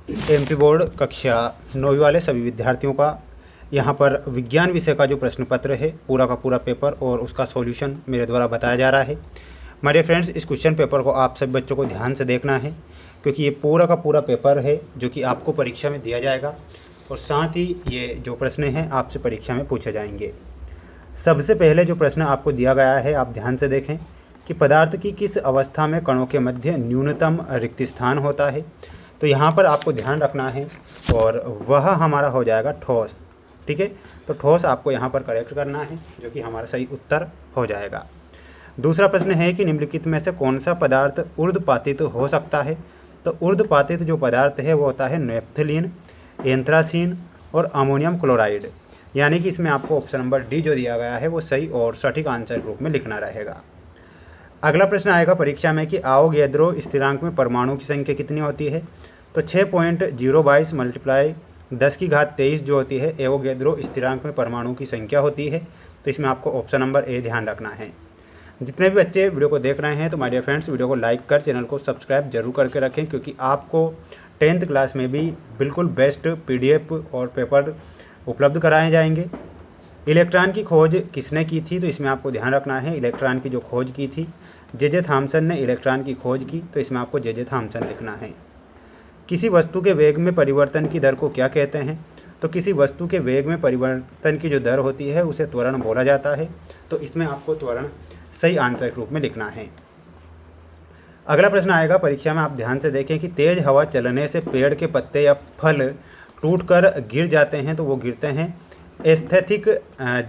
MP board कक्षा 9वीं वाले सभी विद्यार्थियों का यहाँ पर विज्ञान विषय का जो प्रश्न पत्र है पूरा का पूरा पेपर और उसका सॉल्यूशन मेरे द्वारा बताया जा रहा है। मेरे फ्रेंड्स, इस क्वेश्चन पेपर को आप सभी बच्चों को ध्यान से देखना है क्योंकि ये पूरा का पूरा पेपर है जो कि आपको परीक्षा में दिया जाएगा और साथ ही ये जो प्रश्न हैं आपसे परीक्षा में पूछे जाएंगे। सबसे पहले जो प्रश्न आपको दिया गया है आप ध्यान से देखें कि पदार्थ की किस अवस्था में कणों के मध्य न्यूनतम रिक्त स्थान होता है। तो यहाँ पर आपको ध्यान रखना है और वह हमारा हो जाएगा ठोस। ठीक है, तो ठोस आपको यहाँ पर करेक्ट करना है जो कि हमारा सही उत्तर हो जाएगा। दूसरा प्रश्न है कि निम्नलिखित में से कौन सा पदार्थ ऊर्ध्वपातित हो सकता है। तो ऊर्ध्वपातित जो पदार्थ है वो होता है नेफ्थलीन, एंथ्रासीन और अमोनियम क्लोराइड। यानी कि इसमें आपको ऑप्शन नंबर डी जो दिया गया है वो सही और सटीक आंसर के रूप में लिखना रहेगा। अगला प्रश्न आएगा परीक्षा में कि आवोगैद्रो स्थिरांक में परमाणु की संख्या कितनी होती है। तो 6.022 मल्टीप्लाई 10⁻23 जो होती है एवोगैद्रो स्थिरांक में परमाणु की संख्या होती है। तो इसमें आपको ऑप्शन नंबर ए ध्यान रखना है। जितने भी बच्चे वीडियो को देख रहे हैं तो माय डियर फ्रेंड्स, वीडियो को लाइक कर चैनल को सब्सक्राइब जरूर करके रखें क्योंकि आपको 10th क्लास में भी बिल्कुल बेस्ट PDF और पेपर उपलब्ध कराए जाएंगे। इलेक्ट्रॉन की खोज किसने की थी। तो इसमें आपको ध्यान रखना है इलेक्ट्रॉन की जो खोज की थी जे थॉमसन ने इलेक्ट्रॉन की खोज की। तो इसमें आपको जे थॉमसन लिखना है। किसी वस्तु के वेग में परिवर्तन की दर को क्या कहते हैं। तो किसी वस्तु के वेग में परिवर्तन की जो दर होती है उसे त्वरण बोला जाता है। तो इसमें आपको त्वरण सही आंसर के रूप में लिखना है। अगला प्रश्न आएगा परीक्षा में, आप ध्यान से देखें कि तेज हवा चलने से पेड़ के पत्ते या फल टूटकर गिर जाते हैं। तो वो गिरते हैं एस्थेटिक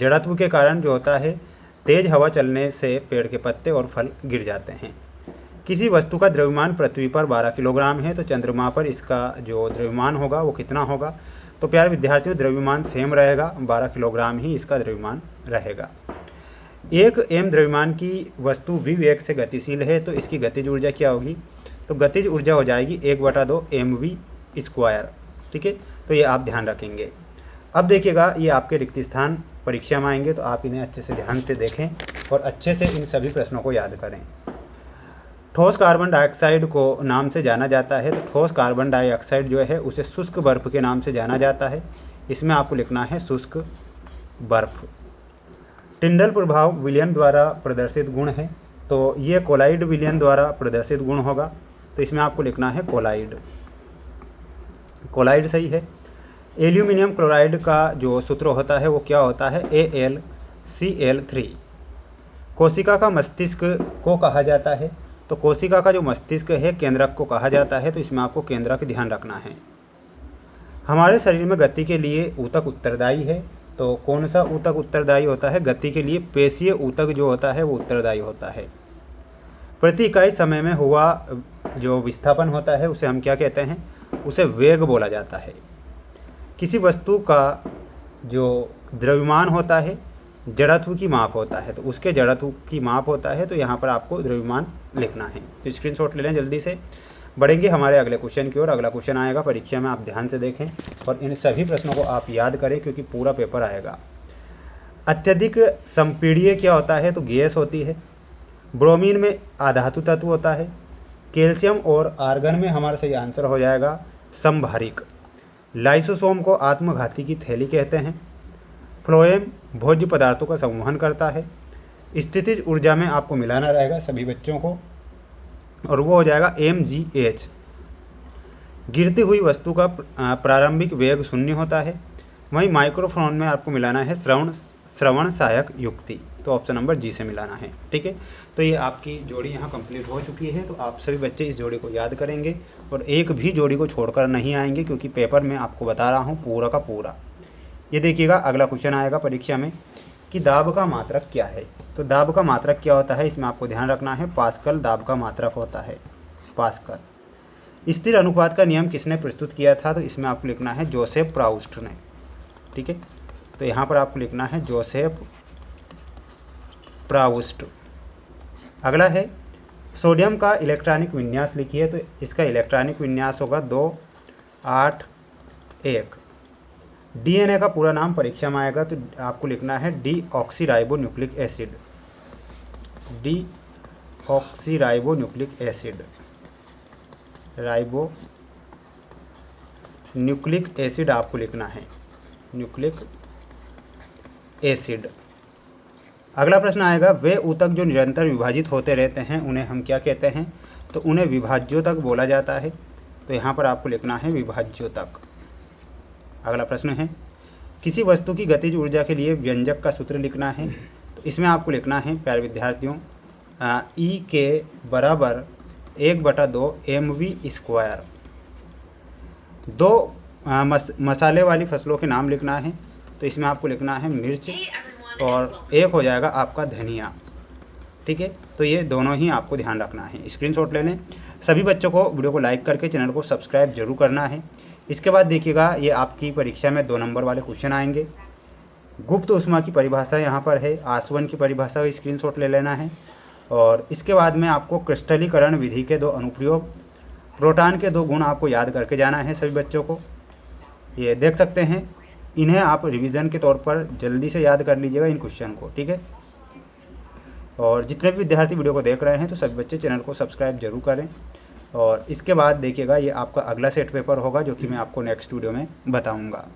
जड़त्व के कारण जो होता है तेज हवा चलने से पेड़ के पत्ते और फल गिर जाते हैं। किसी वस्तु का द्रव्यमान पृथ्वी पर 12 किलोग्राम है तो चंद्रमा पर इसका जो द्रव्यमान होगा वो कितना होगा। तो प्यारे विद्यार्थियों, द्रव्यमान सेम रहेगा, 12 किलोग्राम ही इसका द्रव्यमान रहेगा। एक m द्रव्यमान की वस्तु v वेग से गतिशील है तो इसकी गतिज ऊर्जा क्या होगी। तो गतिज ऊर्जा हो जाएगी 1/2 mv²। ठीक है, तो ये आप ध्यान रखेंगे। अब देखिएगा ये आपके रिक्त स्थान परीक्षा में आएंगे तो आप इन्हें अच्छे से ध्यान से देखें और अच्छे से इन सभी प्रश्नों को याद करें। ठोस कार्बन डाइऑक्साइड को नाम से जाना जाता है। तो ठोस कार्बन डाइऑक्साइड जो है उसे शुष्क बर्फ के नाम से जाना जाता है। इसमें आपको लिखना है शुष्क बर्फ। टिंडल प्रभाव विलियन द्वारा प्रदर्शित गुण है। तो ये कोलाइड विलियन द्वारा प्रदर्शित गुण होगा। तो इसमें आपको लिखना है कोलाइड। कोलाइड सही है। एल्यूमिनियम क्लोराइड का जो सूत्र होता है वो क्या होता है AlCl3। कोशिका का मस्तिष्क को कहा जाता है। तो कोशिका का जो मस्तिष्क है केंद्रक को कहा जाता है। तो इसमें आपको केंद्रक ध्यान रखना है। हमारे शरीर में गति के लिए ऊतक उत्तरदायी है। तो कौन सा ऊतक उत्तरदायी होता है। गति के लिए पेशीय ऊतक जो होता है वो उत्तरदायी होता है। प्रति इकाई समय में हुआ जो विस्थापन होता है उसे हम क्या कहते हैं, उसे वेग बोला जाता है। किसी वस्तु का जो द्रव्यमान होता है जड़त्व की माप होता है। तो उसके जड़त्व की माप होता है। तो यहाँ पर आपको द्रव्यमान लिखना है। तो स्क्रीनशॉट ले लें जल्दी से। बढ़ेंगे हमारे अगले क्वेश्चन की ओर। अगला क्वेश्चन आएगा परीक्षा में, आप ध्यान से देखें और इन सभी प्रश्नों को आप याद करें क्योंकि पूरा पेपर आएगा। अत्यधिक संपीड़ीय क्या होता है। तो गैस होती है। ब्रोमीन में अधातु तत्व होता है। कैल्शियम और आर्गन में हमारा सही आंसर हो जाएगा समभारिक। लाइसोसोम को आत्मघाती की थैली कहते हैं। फ्लोएम भोज्य पदार्थों का संवहन करता है। स्थितिज ऊर्जा में आपको मिलाना रहेगा सभी बच्चों को और वो हो जाएगा mgh। गिरती हुई वस्तु का प्रारंभिक वेग 0 होता है। वहीं माइक्रोफोन में आपको मिलाना है श्रवण सहायक युक्ति। तो ऑप्शन नंबर जी से मिलाना है। ठीक है, तो ये आपकी जोड़ी यहाँ कंप्लीट हो चुकी है। तो आप सभी बच्चे इस जोड़ी को याद करेंगे और एक भी जोड़ी को छोड़कर नहीं आएंगे क्योंकि पेपर में आपको बता रहा हूँ पूरा का पूरा। ये देखिएगा अगला क्वेश्चन आएगा परीक्षा में कि दाब का मात्रक क्या है। तो दाब का मात्रक क्या होता है इसमें आपको ध्यान रखना है पास्कल दाब का मात्रक होता है, पास्कल। स्थिर अनुपात का नियम किसने प्रस्तुत किया था। तो इसमें आपको लिखना है जोसेफ प्राउस्ट ने। ठीक है, तो यहाँ पर आपको लिखना है जोसेफ प्राउस्ट। अगला है सोडियम का इलेक्ट्रॉनिक विन्यास लिखिए। तो इसका इलेक्ट्रॉनिक विन्यास होगा 281। DNA का पूरा नाम परीक्षा में आएगा तो आपको लिखना है deoxyribonucleic acid. Deoxyribonucleic acid, nucleic acid आपको लिखना है, न्यूक्लिक एसिड। अगला प्रश्न आएगा, वे ऊतक जो निरंतर विभाजित होते रहते हैं उन्हें हम क्या कहते हैं? तो उन्हें विभाज्योतक बोला जाता है। तो यहाँ पर आपको लिखना है विभाज्योतक। अगला प्रश्न है, किसी वस्तु की गतिज ऊर्जा के लिए व्यंजक का सूत्र लिखना है। तो इसमें आपको लिखना है प्यारे विद्यार्थियों, E के बराबर 1/2 mv²। दो मसाले वाली फसलों के नाम लिखना है। तो इसमें आपको लिखना है मिर्च और एक हो जाएगा आपका धनिया। ठीक है, तो ये दोनों ही आपको ध्यान रखना है, स्क्रीनशॉट ले लें। सभी बच्चों को वीडियो को लाइक करके चैनल को सब्सक्राइब जरूर करना है। इसके बाद देखिएगा, ये आपकी परीक्षा में 2 नंबर वाले क्वेश्चन आएंगे। गुप्त ऊष्मा की परिभाषा यहाँ पर है, आसवन की परिभाषा का स्क्रीनशॉट ले लेना है। और इसके बाद में आपको क्रिस्टलीकरण विधि के 2 अनुप्रयोग, प्रोटॉन के 2 गुण आपको याद करके जाना है सभी बच्चों को। ये देख सकते हैं, इन्हें आप रिवीजन के तौर पर जल्दी से याद कर लीजिएगा इन क्वेश्चन को। ठीक है, और जितने भी विद्यार्थी वीडियो को देख रहे हैं तो सभी बच्चे चैनल को सब्सक्राइब जरूर करें। और इसके बाद देखिएगा, ये आपका अगला सेट पेपर होगा जो कि मैं आपको नेक्स्ट वीडियो में बताऊंगा।